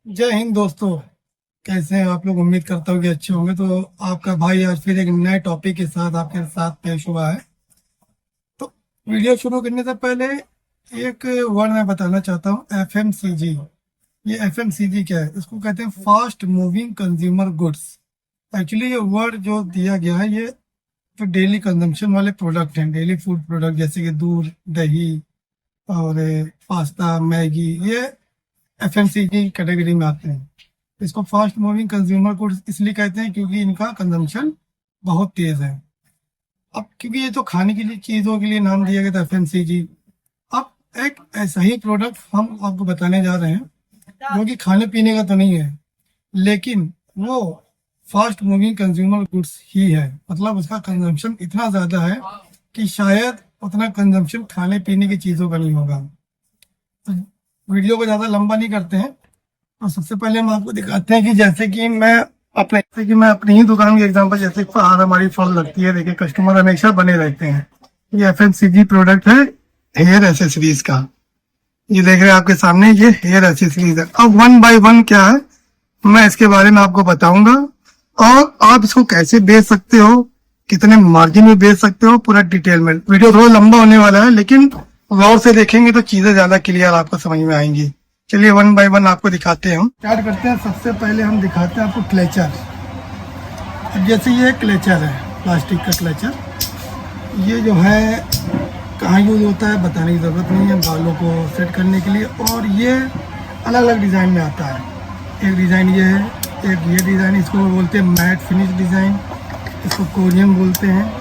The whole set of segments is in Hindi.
जय हिंद दोस्तों। कैसे हैं आप लोग? उम्मीद करता हूँ कि अच्छे होंगे। तो आपका भाई आज फिर एक नए टॉपिक के साथ आपके साथ पेश हुआ है। तो वीडियो शुरू करने से पहले एक वर्ड मैं बताना चाहता हूँ, एफएमसीजी। ये एफएमसीजी क्या है? इसको कहते हैं fast moving consumer goods. Actually ये वर्ड जो दिया गया है, ये जो डेली कंजम्पशन वाले प्रोडक्ट हैं, डेली फूड प्रोडक्ट जैसे कि दूध, दही और पास्ता, मैगी, ये एफएमसीजी कैटेगरी में आते हैं। इसको फास्ट मूविंग कंज्यूमर गुड्स इसलिए कहते हैं क्योंकि इनका कंजम्पशन बहुत तेज है। अब क्योंकि ये तो खाने के लिए चीज़ों के लिए नाम दिया गया था एफएमसीजी। अब एक ऐसा ही प्रोडक्ट हम आपको बताने जा रहे हैं जो कि खाने पीने का तो नहीं है, लेकिन वो फास्ट मूविंग कंज्यूमर गुड्स ही है। मतलब उसका कंजम्पशन इतना ज़्यादा है कि शायद उतना कंजम्पशन खाने पीने की चीज़ों का नहीं होगा। तो वीडियो को ज़्यादा लंबा नहीं करते हैं। और सबसे पहले हम आपको दिखाते हैं कि जैसे कि मैं अपनी ही दुकान के एग्जांपल, जैसे बाहर हमारी फल लगती है, देखिए कस्टमर हमेशा बने रहते हैं। ये एफएमसीजी प्रोडक्ट है हेयर एसेसरीज का। ये देख रहे हैं आपके सामने, ये हेयर एसेसरीज है। अब वन बाय वन क्या है मैं इसके बारे में आपको बताऊंगा, और आप इसको कैसे बेच सकते हो, कितने मार्जिन में बेच सकते हो, पूरा डिटेल में। वीडियो थोड़ा लंबा होने वाला है, लेकिन गौर से देखेंगे तो चीजें ज्यादा क्लियर आपको समझ में आएंगी। चलिए वन बाय वन आपको दिखाते हैं। हम स्टार्ट करते हैं। सबसे पहले हम दिखाते हैं आपको क्लेचर। अब जैसे ये क्लेचर है, प्लास्टिक का क्लेचर। ये जो है कहाँ यूज होता है बताने की ज़रूरत नहीं है, बालों को सेट करने के लिए। और ये अलग अलग डिज़ाइन में आता है। एक डिज़ाइन ये है, एक ये डिज़ाइन, इसको बोलते हैं मैट फिनिश डिज़ाइन, इसको कोरियन बोलते हैं।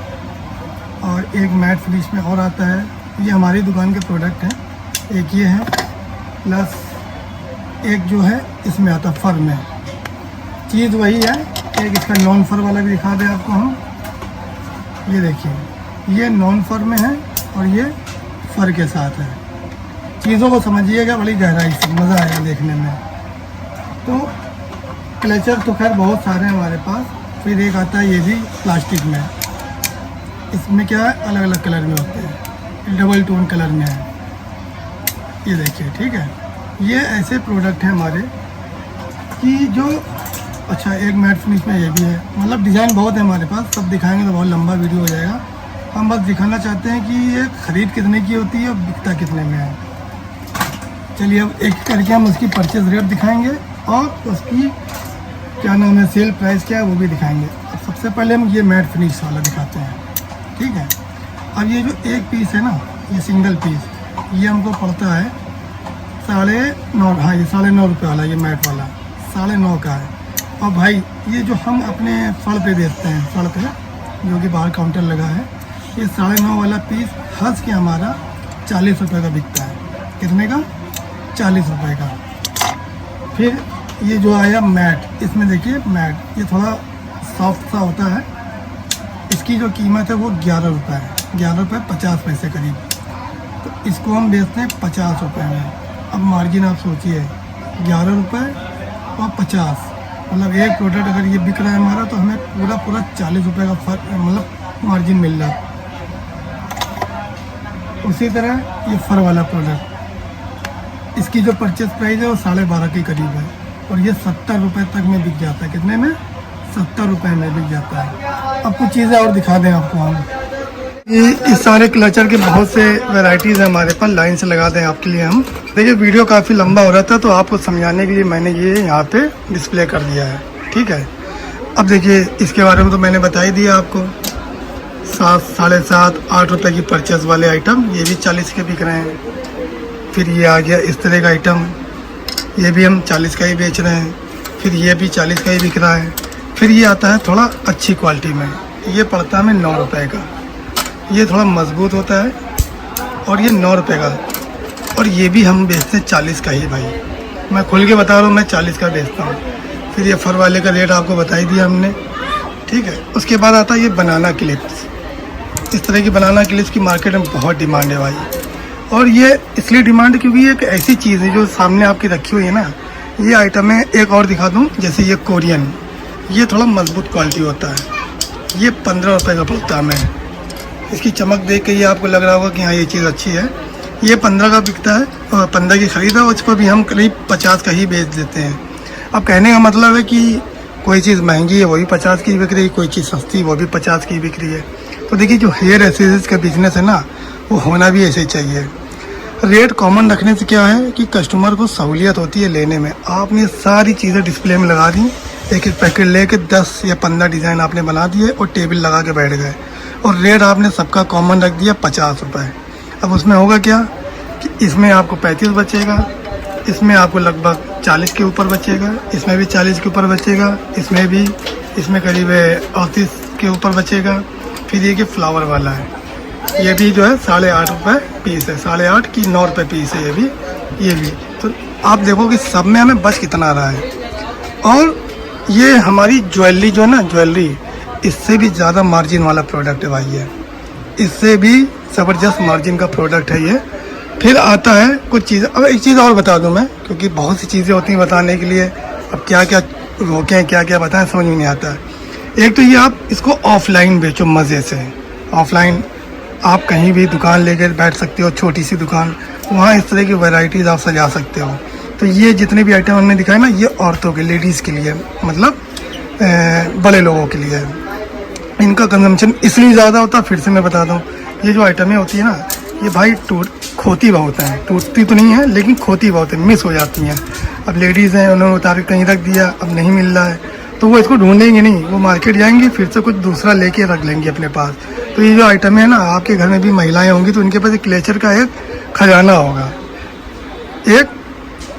और एक मैट फिनिश में और आता है। ये हमारी दुकान के प्रोडक्ट हैं। एक ये है, प्लस एक जो है इसमें आता फर में। चीज़ वही है। एक इसका नॉन फर वाला भी दिखा दें आपको हम। ये देखिए, ये नॉन फर में है और ये फर के साथ है। चीज़ों को समझिएगा बड़ी गहराई से, मज़ा आएगा देखने में। तो क्लेचर तो खैर बहुत सारे हैं हमारे पास। फिर एक आता है ये भी प्लास्टिक में। इसमें क्या है, अलग अलग कलर में होते हैं, डबल टोन कलर में है। ये देखिए, ठीक है। ये ऐसे प्रोडक्ट हैं हमारे कि जो, अच्छा एक मैट फिनिश में ये भी है। मतलब डिज़ाइन बहुत है हमारे पास, सब दिखाएंगे तो बहुत लंबा वीडियो हो जाएगा। हम बस दिखाना चाहते हैं कि ये खरीद कितने की होती है और बिकता कितने में है। चलिए अब एक करके हम उसकी परचेज रेट दिखाएंगे और उसकी क्या नाम है, सेल प्राइस क्या है वो भी दिखाएंगे। अब सबसे पहले हम ये मैट फिनिश वाला दिखाते हैं, ठीक है। अब ये जो एक पीस है ना, ये सिंगल पीस, ये हमको पड़ता है 9.5। हाँ, ये 9.5 रुपये वाला, ये मैट वाला 9.5 का है। और भाई ये जो हम अपने फल पे बेचते हैं, फल पे जो कि बाहर काउंटर लगा है, ये 9.5 वाला पीस हंस के हमारा 40 रुपये का बिकता है। कितने का? 40 रुपये का। फिर ये जो आया मैट, इसमें देखिए मैट, ये थोड़ा सॉफ्ट सा होता है। इसकी जो कीमत है वो 11 रुपये है, 11 रुपये 50 पैसे करीब। तो इसको हम बेचते हैं 50 रुपये में। अब मार्जिन आप सोचिए, 11 रुपये और 50, मतलब एक प्रोडक्ट अगर ये बिक रहा है हमारा, तो हमें पूरा 40 रुपये का फर्क, मतलब मार्जिन मिल रहा है। उसी तरह ये फर वाला प्रोडक्ट, इसकी जो परचेज प्राइस है वो 12.5 के करीब है, और ये 70 रुपये तक में बिक जाता है। कितने में? 70 रुपये में बिक जाता है। अब कुछ चीज़ें और दिखा दें आपको हम। ये इस सारे क्लचर के बहुत से वैरायटीज़ हैं हमारे पास, लाइन से लगा दें आपके लिए हम। देखिए वीडियो काफ़ी लंबा हो रहा था, तो आपको समझाने के लिए मैंने ये यहाँ पे डिस्प्ले कर दिया है, ठीक है। अब देखिए इसके बारे में तो मैंने बता ही दिया आपको। 7, 7.5, 8 रुपये की परचेज वाले आइटम, ये भी 40 के बिक रहे हैं। फिर ये आ गया इस तरह का आइटम, ये भी हम 40 का ही बेच रहे हैं। फिर ये भी 40 का ही बिक रहा है। फिर ये आता है थोड़ा अच्छी क्वालिटी में, ये पड़ता है हमें 9 रुपये का। ये थोड़ा मजबूत होता है और ये 9 रुपये का। और ये भी हम बेचते हैं 40 का ही भाई, मैं खुल के बता रहा हूँ, मैं 40 का बेचता हूँ। फिर ये फर वाले का रेट आपको बता ही दिया हमने, ठीक है। उसके बाद आता है ये बनाना क्लिप्स। इस तरह की बनाना क्लिप्स की मार्केट में बहुत डिमांड है भाई। और ये इसलिए डिमांड क्योंकि ये एक ऐसी चीज़ है जो सामने आपकी रखी हुई है ना, ये आइटम है। एक और दिखा दूँ, जैसे ये कोरियन, ये थोड़ा मजबूत क्वालिटी होता है। ये 15 रुपये का पड़ता है हमें। इसकी चमक देख के ये आपको लग रहा होगा कि हाँ ये चीज़ अच्छी है। ये 15 का बिकता है, और 15 की खरीद है, और इस पर भी हम करीब 50 का ही बेच देते हैं। अब कहने का मतलब है कि कोई चीज़ महंगी है वो भी 50 की बिक रही है, कोई चीज़ सस्ती वो भी 50 की बिक रही है। तो देखिए जो हेयर एक्सेसरीज का बिजनेस है ना, वो होना भी ऐसे ही चाहिए। रेट कॉमन रखने से क्या है कि कस्टमर को सहूलियत होती है लेने में। आपने सारी चीज़ें डिस्प्ले में लगा दी, एक एक पैकेट लेके 10 या 15 डिज़ाइन आपने बना दिए और टेबल लगा के बैठ गए, और रेट आपने सबका कॉमन रख दिया 50 रुपये। अब उसमें होगा क्या कि इसमें आपको 35 बचेगा, इसमें आपको लगभग 40 के ऊपर बचेगा, इसमें भी 40 के ऊपर बचेगा, इसमें करीब 38 के ऊपर बचेगा। फिर ये कि फ्लावर वाला है, ये भी जो है 8.5 रुपये पीस है, 8.5 की 9 रुपये पीस है ये भी। तो आप देखो कि सब में हमें बच कितना रहा है। और ये हमारी ज्वेलरी जो है ना, ज्वेलरी इससे भी ज़्यादा मार्जिन वाला प्रोडक्ट है भाई, ये इससे भी ज़बरदस्त मार्जिन का प्रोडक्ट है ये। फिर आता है कुछ चीज़। अब एक चीज़ और बता दूं मैं, क्योंकि बहुत सी चीज़ें होती हैं बताने के लिए, अब क्या क्या रोकें क्या क्या बताएं समझ में नहीं आता है। एक तो ये आप इसको ऑफलाइन बेचो मज़े से। ऑफलाइन आप कहीं भी दुकान लेकर बैठ सकते हो, छोटी सी दुकान, वहाँ इस तरह की वैरायटीज़ आप सजा सकते हो। तो ये जितने भी आइटम हमने दिखाए ना, ये औरतों के, लेडीज़ के लिए, मतलब बड़े लोगों के लिए। इनका कंजम्पशन इसलिए ज़्यादा होता है, फिर से मैं बता दूँ, ये जो आइटमें होती है ना, ये भाई खोती बहुत है, टूटती तो नहीं है लेकिन खोती बहुत है, मिस हो जाती हैं। अब लेडीज़ हैं, उन्होंने उतार के कहीं रख दिया, अब नहीं मिल रहा है, तो वो इसको ढूंढेंगे नहीं, वो मार्केट जाएंगे, फिर से कुछ दूसरा लेके रख लेंगे अपने पास। तो ये जो आइटम है ना, आपके घर में भी महिलाएं होंगी तो उनके पास एक क्लेचर का एक खजाना होगा, एक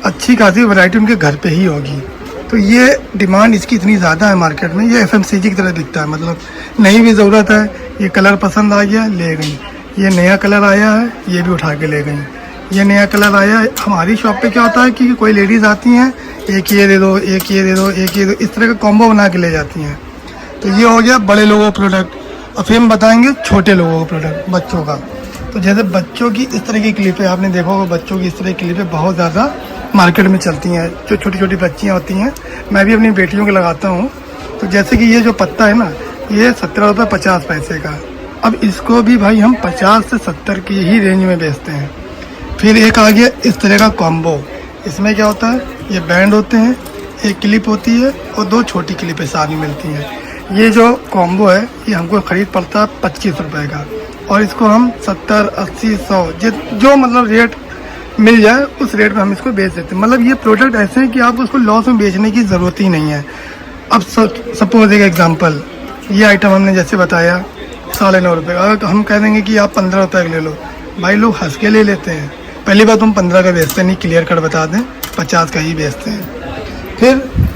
अच्छी खासी वैरायटी उनके घर पे ही होगी। तो ये डिमांड इसकी इतनी ज़्यादा है मार्केट में, ये FMCG की तरह दिखता है, मतलब नहीं भी ज़रूरत है, ये कलर पसंद आ गया ले गई, ये नया कलर आया है ये भी उठा के ले गई, ये नया कलर आया है। हमारी शॉप पे क्या होता है कि कोई लेडीज़ आती हैं, एक ये दे दो, एक ये दे दो, एक ये दो, इस तरह का कॉम्बो बना के ले जाती हैं। तो ये हो गया बड़े लोगों का प्रोडक्ट। और फिर हम बताएंगे छोटे लोगों का प्रोडक्ट, बच्चों का। तो जैसे बच्चों की इस तरह की क्लिपें आपने देखा होगा, बच्चों की इस तरह की क्लिपें बहुत ज़्यादा मार्केट में चलती हैं, जो छोटी छोटी बच्चियाँ होती हैं, मैं भी अपनी बेटियों के लगाता हूँ। तो जैसे कि ये जो पत्ता है ना, ये 17 रुपये 50 पैसे का। अब इसको भी भाई हम 50 से 70 की ही रेंज में बेचते हैं। फिर एक आ गया इस तरह का कॉम्बो। इसमें क्या होता है, ये बैंड होते हैं, एक क्लिप होती है और 2 छोटी क्लिपें साथ में मिलती हैं। ये जो कॉम्बो है ये हमको ख़रीद पड़ता है 25 रुपये का, और इसको हम 70, 80, 100 जो मतलब रेट मिल जाए उस रेट में हम इसको बेच देते हैं। मतलब ये प्रोडक्ट ऐसे हैं कि आपको उसको लॉस में बेचने की ज़रूरत ही नहीं है। अब सपोज एक एग्जांपल, ये आइटम हमने जैसे बताया 9.5 रुपये का, अगर हम कह देंगे कि आप 15 रुपये का ले लो, भाई लोग हंस के ले लेते हैं। पहली बात हम 15 का बेचते नहीं, क्लियर कट बता दें, 50 का ही बेचते हैं। फिर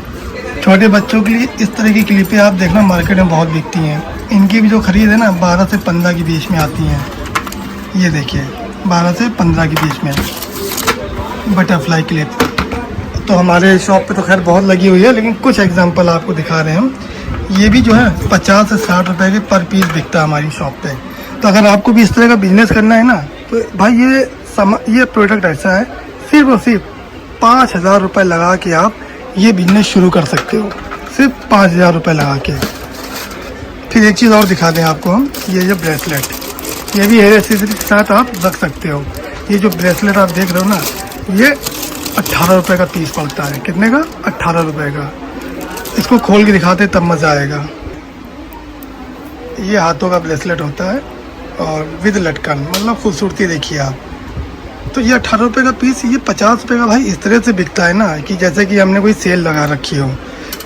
छोटे बच्चों के लिए इस तरह की क्लिपें आप देखना मार्केट में बहुत बिकती हैं। इनकी भी जो खरीद है ना 12 से 15 के बीच में आती हैं। ये देखिए 12 से 15 के बीच में बटरफ्लाई क्लिप। तो हमारे शॉप पे तो खैर बहुत लगी हुई है, लेकिन कुछ एग्जांपल आपको दिखा रहे हैं हम। ये भी जो है 50 से 60 रुपए के पर पीस बिकता है हमारी शॉप पे। तो अगर आपको भी इस तरह का बिजनेस करना है ना, तो भाई ये प्रोडक्ट ऐसा है, सिर्फ और सिर्फ 5,000 रुपये लगा के आप ये बिजनेस शुरू कर सकते हो, सिर्फ 5,000 रुपये लगा के। फिर एक चीज़ और दिखा दें आपको हम, ये जो ब्रेसलेट, ये भी हेयर एक्सेसरी के साथ आप रख सकते हो। ये जो ब्रेसलेट आप देख रहे हो ना, ये 18 रुपये का पीस पड़ता है। कितने का? 18 रुपये का। इसको खोल के दिखाते तब मज़ा आएगा। ये हाथों का ब्रेसलेट होता है और विद लटकन, मतलब खूबसूरती देखिए आप। तो ये 18 रुपये का पीस, ये 50 रुपये का भाई इस तरह से बिकता है ना कि जैसे कि हमने कोई सेल लगा रखी हो।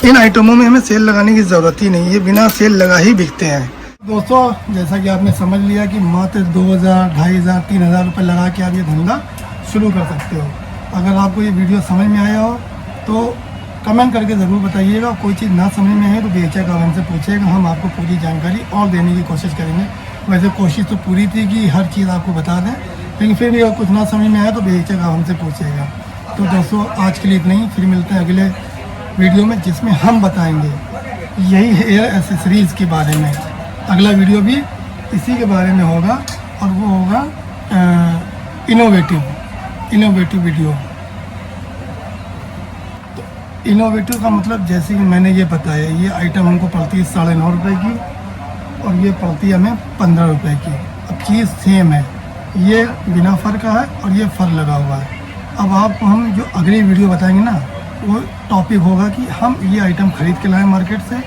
इन आइटमों में हमें सेल लगाने की ज़रूरत ही नहीं, ये बिना सेल लगा ही बिकते हैं। दोस्तों जैसा कि आपने समझ लिया कि मात्र 2,000, 2,500, 3,000 रुपये लगा के आप ये धंधा शुरू कर सकते हो। अगर आपको ये वीडियो समझ में आया हो तो कमेंट करके ज़रूर बताइएगा। कोई चीज़ ना समझ में आए तो बेचेगा हमसे पूछेगा, हम आपको पूरी जानकारी और देने की कोशिश करेंगे। वैसे कोशिश तो पूरी थी कि हर चीज़ आपको बता दें, लेकिन फिर भी अगर कुछ ना समझ में आया तो बेचेगा हमसे पूछेगा। तो दोस्तों आज के लिए इतना ही, फिर मिलते हैं अगले वीडियो में जिसमें हम बताएंगे यही हेयर एक्सेसरीज़ के बारे में। अगला वीडियो भी इसी के बारे में होगा और वो होगा इनोवेटिव वीडियो। तो इनोवेटिव का मतलब जैसे कि मैंने ये बताया, ये आइटम हमको पड़ती है 9.5 रुपये की और ये पड़ती है हमें 15 रुपये की। अब चीज़ सेम है, ये बिना फर का है और ये फर लगा हुआ है। अब आपको हम जो अगली वीडियो बताएंगे ना, वो टॉपिक होगा कि हम ये आइटम खरीद के लाएँ मार्केट से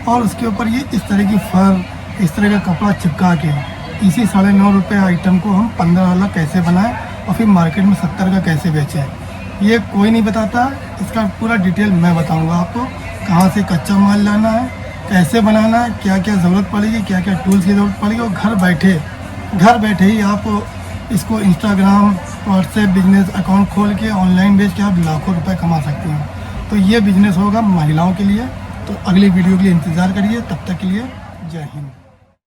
और उसके ऊपर ये इस तरह की फर, इस तरह का कपड़ा चिपका के इसी 9.5 रुपये आइटम को हम 15 वाला कैसे बनाएं और फिर मार्केट में 70 का कैसे बेचें, ये कोई नहीं बताता। इसका पूरा डिटेल मैं बताऊंगा आपको, कहाँ से कच्चा माल लाना है, कैसे बनाना है, क्या क्या ज़रूरत पड़ेगी, क्या क्या टूल्स की ज़रूरत पड़ेगी, और घर बैठे ही आप इसको इंस्टाग्राम, व्हाट्सएप बिजनेस अकाउंट खोल के ऑनलाइन बेच के आप लाखों रुपए कमा सकते हैं। तो ये बिजनेस होगा महिलाओं के लिए। तो अगली वीडियो के लिए इंतज़ार करिए, तब तक के लिए जय हिंद।